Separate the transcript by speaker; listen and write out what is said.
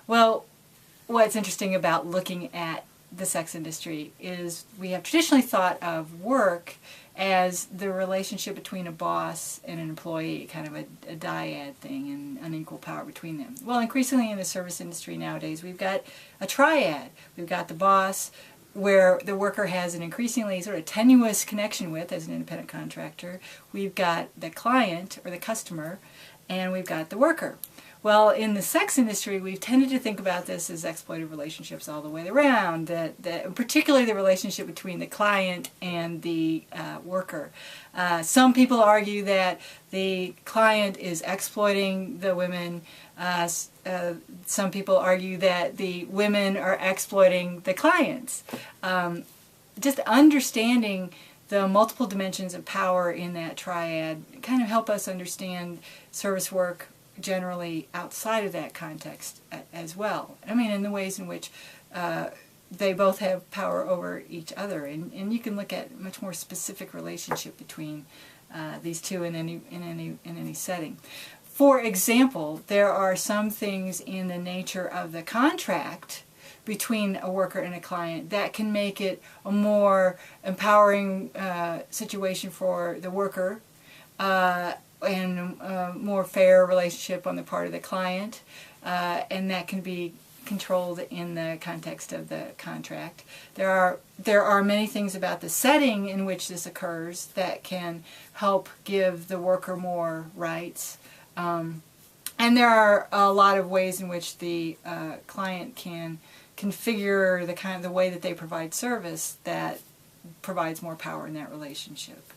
Speaker 1: Well, what's interesting about looking at the sex industry is we have traditionally thought of work as the relationship between a boss and an employee, kind of a dyad thing, and unequal power between them. Well, increasingly in the service industry nowadays, we've got a triad. We've got the boss, where the worker has an increasingly sort of tenuous connection with as an independent contractor. We've got the client, or the customer, and we've got the worker. Well, in the sex industry, we've tended to think about this as exploitative relationships all the way around, particularly the relationship between the client and the worker. Some people argue that the client is exploiting the women. Some people argue that the women are exploiting the clients. Just understanding the multiple dimensions of power in that triad kind of help us understand service work generally outside of that context as well. I mean, in the ways in which they both have power over each other, and you can look at a much more specific relationship between these two in any setting. For example, there are some things in the nature of the contract between a worker and a client that can make it a more empowering situation for the worker, and a more fair relationship on the part of the client, and that can be controlled in the context of the contract. There are many things about the setting in which this occurs that can help give the worker more rights, and there are a lot of ways in which the client can configure the way that they provide service that provides more power in that relationship.